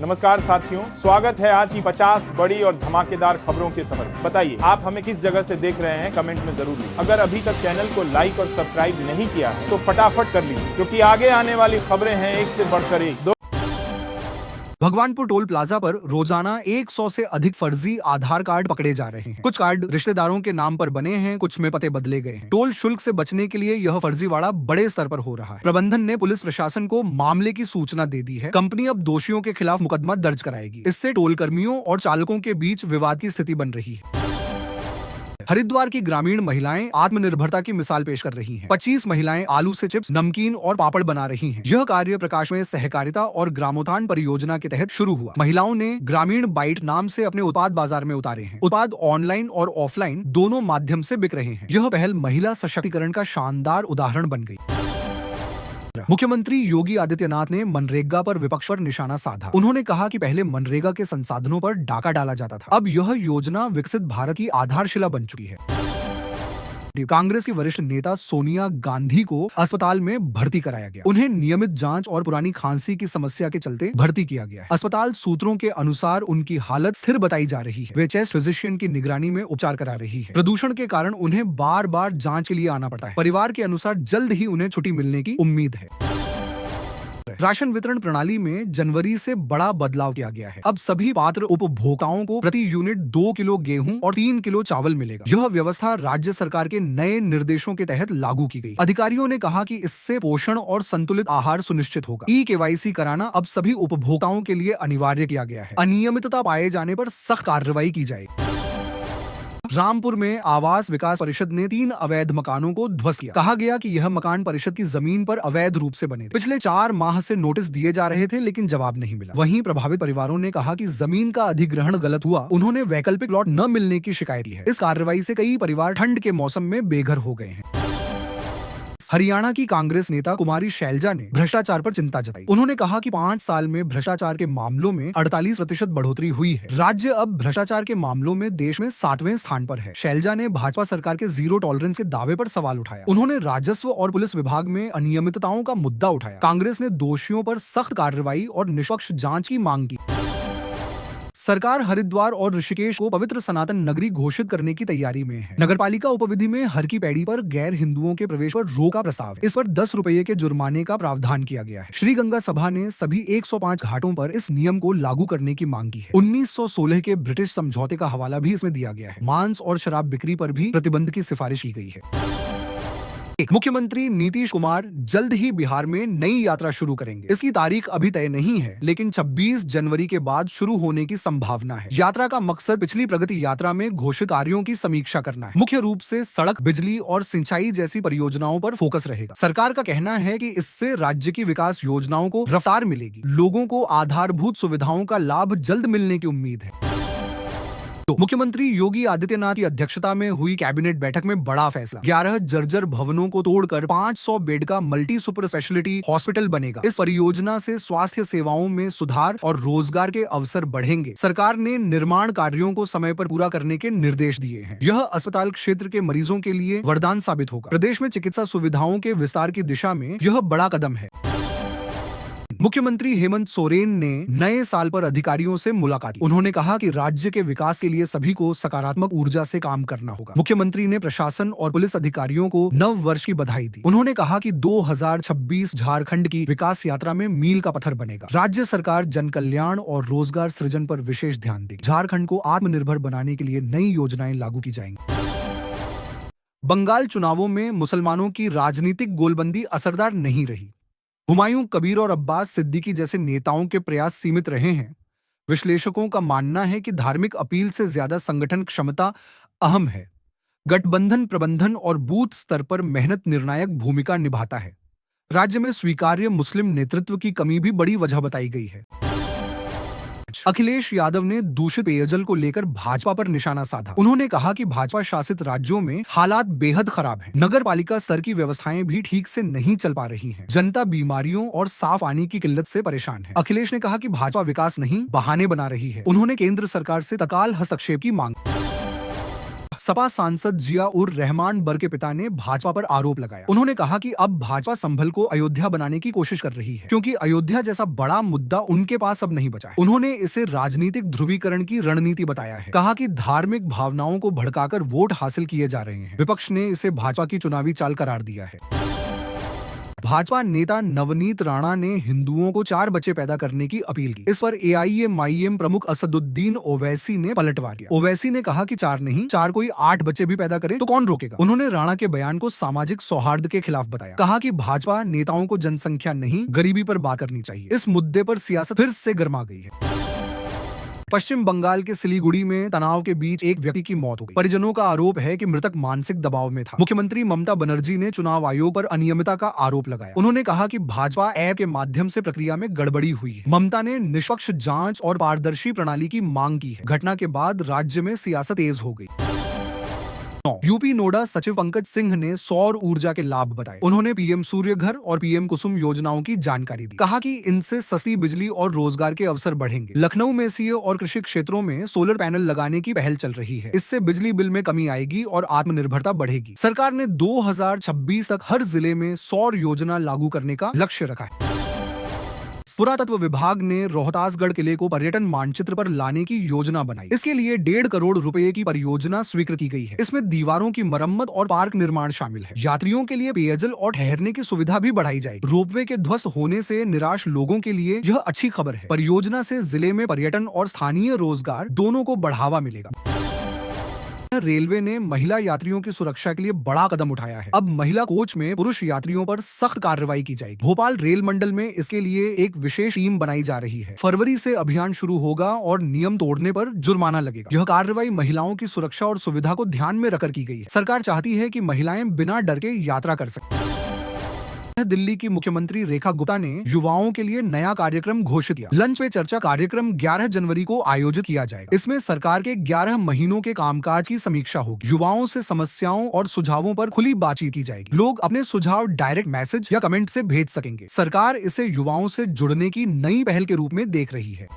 नमस्कार साथियों, स्वागत है आज की 50 बड़ी और धमाकेदार खबरों के सफर में। बताइए आप हमें किस जगह से देख रहे हैं, कमेंट में जरूर लिखिए। अगर अभी तक चैनल को लाइक और सब्सक्राइब नहीं किया है तो फटाफट कर लीजिए, क्योंकि आगे आने वाली खबरें हैं एक से बढ़कर एक। भगवानपुर टोल प्लाजा पर रोजाना 100 से अधिक फर्जी आधार कार्ड पकड़े जा रहे हैं। कुछ कार्ड रिश्तेदारों के नाम पर बने हैं, कुछ में पते बदले गए हैं। टोल शुल्क से बचने के लिए यह फर्जीवाड़ा बड़े स्तर पर हो रहा है। प्रबंधन ने पुलिस प्रशासन को मामले की सूचना दे दी है। कंपनी अब दोषियों के खिलाफ मुकदमा दर्ज कराएगी। इससे टोल कर्मियों और चालकों के बीच विवाद की स्थिति बन रही है। हरिद्वार की ग्रामीण महिलाएं आत्मनिर्भरता की मिसाल पेश कर रही हैं। 25 महिलाएं आलू से चिप्स, नमकीन और पापड़ बना रही हैं। यह कार्य प्रकाश में सहकारिता और ग्रामोत्थान परियोजना के तहत शुरू हुआ। महिलाओं ने ग्रामीण बाइट नाम से अपने उत्पाद बाजार में उतारे हैं। उत्पाद ऑनलाइन और ऑफलाइन दोनों माध्यम से बिक रहे हैं। यह पहल महिला सशक्तिकरण का शानदार उदाहरण बन गई। मुख्यमंत्री योगी आदित्यनाथ ने मनरेगा पर विपक्ष पर निशाना साधा। उन्होंने कहा कि पहले मनरेगा के संसाधनों पर डाका डाला जाता था, अब यह योजना विकसित भारत की आधारशिला बन चुकी है। कांग्रेस की वरिष्ठ नेता सोनिया गांधी को अस्पताल में भर्ती कराया गया। उन्हें नियमित जांच और पुरानी खांसी की समस्या के चलते भर्ती किया गया है। अस्पताल सूत्रों के अनुसार उनकी हालत स्थिर बताई जा रही है। वे चेस्ट फिजिशियन की निगरानी में उपचार करा रही है। प्रदूषण के कारण उन्हें बार बार जांच के लिए आना पड़ता है। परिवार के अनुसार जल्द ही उन्हें छुट्टी मिलने की उम्मीद है। राशन वितरण प्रणाली में जनवरी से बड़ा बदलाव किया गया है। अब सभी पात्र उपभोक्ताओं को प्रति यूनिट 2 किलो गेहूं और 3 किलो चावल मिलेगा। यह व्यवस्था राज्य सरकार के नए निर्देशों के तहत लागू की गई। अधिकारियों ने कहा कि इससे पोषण और संतुलित आहार सुनिश्चित होगा। KYC कराना अब सभी उपभोक्ताओं के लिए अनिवार्य किया गया है। अनियमितता पाए जाने पर सख्त कार्रवाई की जाएगी। रामपुर में आवास विकास परिषद ने 3 अवैध मकानों को ध्वस्त किया। कहा गया कि यह मकान परिषद की जमीन पर अवैध रूप से बने थे। पिछले 4 माह से नोटिस दिए जा रहे थे, लेकिन जवाब नहीं मिला। वहीं प्रभावित परिवारों ने कहा कि जमीन का अधिग्रहण गलत हुआ। उन्होंने वैकल्पिक प्लॉट न मिलने की शिकायत की है। इस कार्रवाई से कई परिवार ठंड के मौसम में बेघर हो गए हैं। हरियाणा की कांग्रेस नेता कुमारी शैलजा ने भ्रष्टाचार पर चिंता जताई। उन्होंने कहा कि 5 साल में भ्रष्टाचार के मामलों में 48% बढ़ोतरी हुई है। राज्य अब भ्रष्टाचार के मामलों में देश में 7वें स्थान पर है। शैलजा ने भाजपा सरकार के जीरो टॉलरेंस के दावे पर सवाल उठाया। उन्होंने राजस्व और पुलिस विभाग में अनियमितताओं का मुद्दा उठाया। कांग्रेस ने दोषियों पर सख्त कार्रवाई और निष्पक्ष जांच की मांग की। सरकार हरिद्वार और ऋषिकेश को पवित्र सनातन नगरी घोषित करने की तैयारी में है। नगरपालिका उपविधि में हर की पैड़ी पर गैर हिंदुओं के प्रवेश पर रोक का प्रस्ताव। इस पर 10 रुपये के जुर्माने का प्रावधान किया गया है। श्री गंगा सभा ने सभी 105 घाटों पर इस नियम को लागू करने की मांग की है। 1916 के ब्रिटिश समझौते का हवाला भी इसमें दिया गया है। मांस और शराब बिक्री पर भी प्रतिबंध की सिफारिश की गई है। मुख्यमंत्री नीतीश कुमार जल्द ही बिहार में नई यात्रा शुरू करेंगे। इसकी तारीख अभी तय नहीं है, लेकिन 26 जनवरी के बाद शुरू होने की संभावना है। यात्रा का मकसद पिछली प्रगति यात्रा में घोषित कार्यों की समीक्षा करना है। मुख्य रूप से सड़क, बिजली और सिंचाई जैसी परियोजनाओं पर फोकस रहेगा। सरकार का कहना है कि इससे राज्य की विकास योजनाओं को रफ्तार मिलेगी। लोगों को आधारभूत सुविधाओं का लाभ जल्द मिलने की उम्मीद है। मुख्यमंत्री योगी आदित्यनाथ की अध्यक्षता में हुई कैबिनेट बैठक में बड़ा फैसला। 11 जर्जर भवनों को तोड़कर 500 बेड का मल्टी सुपर स्पेशलिटी हॉस्पिटल बनेगा। इस परियोजना से स्वास्थ्य सेवाओं में सुधार और रोजगार के अवसर बढ़ेंगे। सरकार ने निर्माण कार्यों को समय पर पूरा करने के निर्देश दिए हैं। यह अस्पताल क्षेत्र के मरीजों के लिए वरदान साबित होगा। प्रदेश में चिकित्सा सुविधाओं के विस्तार की दिशा में यह बड़ा कदम है। मुख्यमंत्री हेमंत सोरेन ने नए साल पर अधिकारियों से मुलाकात की। उन्होंने कहा कि राज्य के विकास के लिए सभी को सकारात्मक ऊर्जा से काम करना होगा। मुख्यमंत्री ने प्रशासन और पुलिस अधिकारियों को नव वर्ष की बधाई दी। उन्होंने कहा कि 2026 झारखंड की विकास यात्रा में मील का पत्थर बनेगा। राज्य सरकार जन कल्याण और रोजगार सृजन पर विशेष ध्यान देगी। झारखंड को आत्मनिर्भर बनाने के लिए नई योजनाएं लागू की जाएंगी। बंगाल चुनावों में मुसलमानों की राजनीतिक गोलबंदी असरदार नहीं रही। हुमायूं कबीर और अब्बास सिद्दीकी जैसे नेताओं के प्रयास सीमित रहे हैं। विश्लेषकों का मानना है कि धार्मिक अपील से ज्यादा संगठन क्षमता अहम है। गठबंधन प्रबंधन और बूथ स्तर पर मेहनत निर्णायक भूमिका निभाता है। राज्य में स्वीकार्य मुस्लिम नेतृत्व की कमी भी बड़ी वजह बताई गई है। अखिलेश यादव ने दूषित पेयजल को लेकर भाजपा पर निशाना साधा। उन्होंने कहा कि भाजपा शासित राज्यों में हालात बेहद खराब हैं। नगर पालिका स्तर की व्यवस्थाएं भी ठीक से नहीं चल पा रही हैं। जनता बीमारियों और साफ पानी की किल्लत से परेशान है। अखिलेश ने कहा कि भाजपा विकास नहीं, बहाने बना रही है। उन्होंने केंद्र सरकार से तत्काल हस्तक्षेप की मांग। सपा सांसद जिया उर रहमान बर के पिता ने भाजपा पर आरोप लगाया। उन्होंने कहा कि अब भाजपा संभल को अयोध्या बनाने की कोशिश कर रही है, क्योंकि अयोध्या जैसा बड़ा मुद्दा उनके पास अब नहीं बचा है। उन्होंने इसे राजनीतिक ध्रुवीकरण की रणनीति बताया है। कहा कि धार्मिक भावनाओं को भड़काकर वोट हासिल किए जा रहे हैं। विपक्ष ने इसे भाजपा की चुनावी चाल करार दिया है। भाजपा नेता नवनीत राणा ने हिंदुओं को 4 बच्चे पैदा करने की अपील की। इस पर AIMIM प्रमुख असदुद्दीन ओवैसी ने पलटवार किया। ओवैसी ने कहा कि 4 नहीं, 4 कोई 8 बच्चे भी पैदा करे तो कौन रोकेगा। उन्होंने राणा के बयान को सामाजिक सौहार्द के खिलाफ बताया। कहा कि भाजपा नेताओं को जनसंख्या नहीं, गरीबी पर बात करनी चाहिए। इस मुद्दे पर सियासत फिर से गर्मा गई है। पश्चिम बंगाल के सिलीगुड़ी में तनाव के बीच एक व्यक्ति की मौत हो गई। परिजनों का आरोप है कि मृतक मानसिक दबाव में था। मुख्यमंत्री ममता बनर्जी ने चुनाव आयोग पर अनियमितता का आरोप लगाया। उन्होंने कहा कि भाजपा ऐप के माध्यम से प्रक्रिया में गड़बड़ी हुई है। ममता ने निष्पक्ष जांच और पारदर्शी प्रणाली की मांग की है। घटना के बाद राज्य में सियासत तेज हो गई। यूपी नोडा सचिव पंकज सिंह ने सौर ऊर्जा के लाभ बताए। उन्होंने PM सूर्य घर और PM कुसुम योजनाओं की जानकारी दी। कहा कि इनसे सस्ती बिजली और रोजगार के अवसर बढ़ेंगे। लखनऊ में सीए और कृषि क्षेत्रों में सोलर पैनल लगाने की पहल चल रही है। इससे बिजली बिल में कमी आएगी और आत्मनिर्भरता बढ़ेगी। सरकार ने 2026 तक हर जिले में सौर योजना लागू करने का लक्ष्य रखा है। पुरातत्व विभाग ने रोहतासगढ़ किले को पर्यटन मानचित्र पर लाने की योजना बनाई। इसके लिए 1.5 करोड़ रुपए की परियोजना स्वीकृत की गई है। इसमें दीवारों की मरम्मत और पार्क निर्माण शामिल है। यात्रियों के लिए पेयजल और ठहरने की सुविधा भी बढ़ाई जाएगी। रोपवे के ध्वस्त होने से निराश लोगों के लिए यह अच्छी खबर है। परियोजना से जिले में पर्यटन और स्थानीय रोजगार दोनों को बढ़ावा मिलेगा। रेलवे ने महिला यात्रियों की सुरक्षा के लिए बड़ा कदम उठाया है। अब महिला कोच में पुरुष यात्रियों पर सख्त कार्रवाई की जाएगी। भोपाल रेल मंडल में इसके लिए एक विशेष टीम बनाई जा रही है। फरवरी से अभियान शुरू होगा और नियम तोड़ने पर जुर्माना लगेगा। यह कार्रवाई महिलाओं की सुरक्षा और सुविधा को ध्यान में रखकर की गई है। सरकार चाहती है कि महिलाएं बिना डर के यात्रा कर सकें। दिल्ली की मुख्यमंत्री रेखा गुप्ता ने युवाओं के लिए नया कार्यक्रम घोषित किया। लंच पे चर्चा कार्यक्रम 11 जनवरी को आयोजित किया जाएगा। इसमें सरकार के 11 महीनों के कामकाज की समीक्षा होगी। युवाओं से समस्याओं और सुझावों पर खुली बातचीत की जाएगी। लोग अपने सुझाव डायरेक्ट मैसेज या कमेंट से भेज सकेंगे। सरकार इसे युवाओं से जुड़ने की नई पहल के रूप में देख रही है।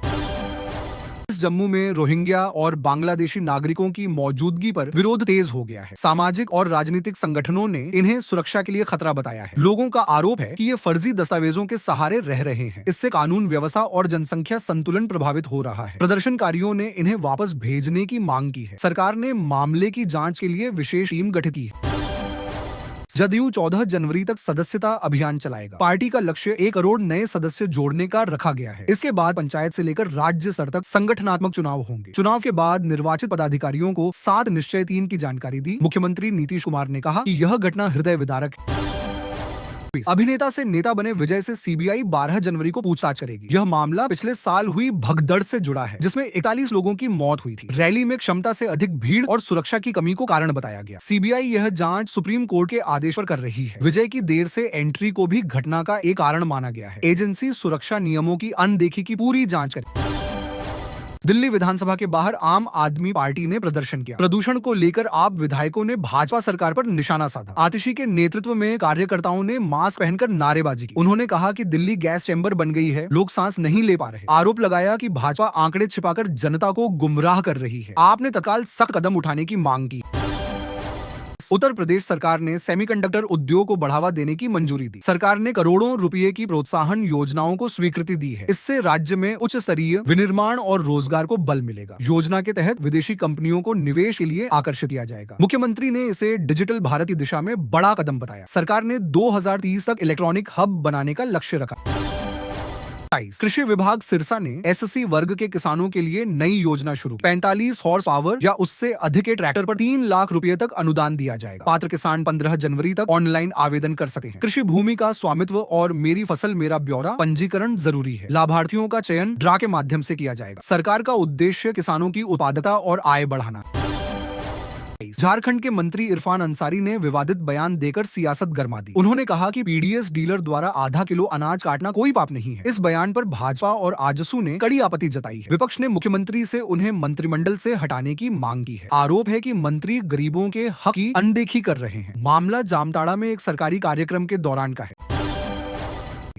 जम्मू में रोहिंग्या और बांग्लादेशी नागरिकों की मौजूदगी पर विरोध तेज हो गया है। सामाजिक और राजनीतिक संगठनों ने इन्हें सुरक्षा के लिए खतरा बताया है। लोगों का आरोप है कि ये फर्जी दस्तावेजों के सहारे रह रहे हैं। इससे कानून व्यवस्था और जनसंख्या संतुलन प्रभावित हो रहा है। प्रदर्शनकारियों ने इन्हें वापस भेजने की मांग की है। सरकार ने मामले की जांच के लिए विशेष टीम गठित की है। जदयू 14 जनवरी तक सदस्यता अभियान चलाएगा। पार्टी का लक्ष्य 1 करोड़ नए सदस्य जोड़ने का रखा गया है। इसके बाद पंचायत से लेकर राज्य स्तर तक संगठनात्मक चुनाव होंगे। चुनाव के बाद निर्वाचित पदाधिकारियों को 7 निश्चय 3 की जानकारी दी। मुख्यमंत्री नीतीश कुमार ने कहा कि यह घटना हृदय विदारक है। अभिनेता से नेता बने विजय से CBI 12 जनवरी को पूछताछ करेगी। यह मामला पिछले साल हुई भगदड़ से जुड़ा है, जिसमें 41 लोगों की मौत हुई थी। रैली में क्षमता से अधिक भीड़ और सुरक्षा की कमी को कारण बताया गया। CBI यह जांच सुप्रीम कोर्ट के आदेश पर कर रही है। विजय की देर से एंट्री को भी घटना का एक कारण माना गया है। एजेंसी सुरक्षा नियमों की अनदेखी की पूरी जांच करेगी। दिल्ली विधानसभा के बाहर आम आदमी पार्टी ने प्रदर्शन किया। प्रदूषण को लेकर आप विधायकों ने भाजपा सरकार पर निशाना साधा। आतिशी के नेतृत्व में कार्यकर्ताओं ने मास्क पहनकर नारेबाजी की। उन्होंने कहा कि दिल्ली गैस चैम्बर बन गई है, लोग सांस नहीं ले पा रहे। आरोप लगाया कि भाजपा आंकड़े छिपाकर जनता को गुमराह कर रही है। आपने तत्काल सख्त कदम उठाने की मांग की। उत्तर प्रदेश सरकार ने सेमीकंडक्टर उद्योग को बढ़ावा देने की मंजूरी दी। सरकार ने करोड़ों रुपए की प्रोत्साहन योजनाओं को स्वीकृति दी है। इससे राज्य में उच्च स्तरीय विनिर्माण और रोजगार को बल मिलेगा। योजना के तहत विदेशी कंपनियों को निवेश के लिए आकर्षित किया जाएगा। मुख्यमंत्री ने इसे डिजिटल भारत की दिशा में बड़ा कदम बताया। सरकार ने 2030 तक इलेक्ट्रॉनिक हब बनाने का लक्ष्य रखा। कृषि विभाग सिरसा ने SC वर्ग के किसानों के लिए नई योजना शुरू की। 45 हॉर्स पावर या उससे अधिक के ट्रैक्टर पर 3 लाख रुपए तक अनुदान दिया जाएगा। पात्र किसान 15 जनवरी तक ऑनलाइन आवेदन कर सकते हैं। कृषि भूमि का स्वामित्व और मेरी फसल मेरा ब्यौरा पंजीकरण जरूरी है। लाभार्थियों का चयन ड्रा के माध्यम से किया जाएगा। सरकार का उद्देश्य किसानों की उत्पादकता और आय बढ़ाना। झारखंड के मंत्री इरफान अंसारी ने विवादित बयान देकर सियासत गरमा दी। उन्होंने कहा कि PDS डीलर द्वारा आधा किलो अनाज काटना कोई पाप नहीं है। इस बयान पर भाजपा और आजसू ने कड़ी आपत्ति जताई है। विपक्ष ने मुख्यमंत्री से उन्हें मंत्रिमंडल से हटाने की मांग की है। आरोप है कि मंत्री गरीबों के हक की अनदेखी कर रहे हैं। मामला जामताड़ा में एक सरकारी कार्यक्रम के दौरान का है।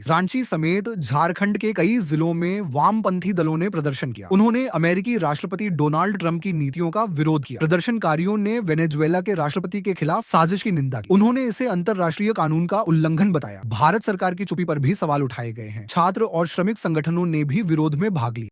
रांची समेत झारखंड के कई जिलों में वामपंथी दलों ने प्रदर्शन किया। उन्होंने अमेरिकी राष्ट्रपति डोनाल्ड ट्रंप की नीतियों का विरोध किया। प्रदर्शनकारियों ने वेनेजुएला के राष्ट्रपति के खिलाफ साजिश की निंदा की। उन्होंने इसे अंतर्राष्ट्रीय कानून का उल्लंघन बताया। भारत सरकार की चुप्पी पर भी सवाल उठाए गए हैं। छात्र और श्रमिक संगठनों ने भी विरोध में भाग लिया।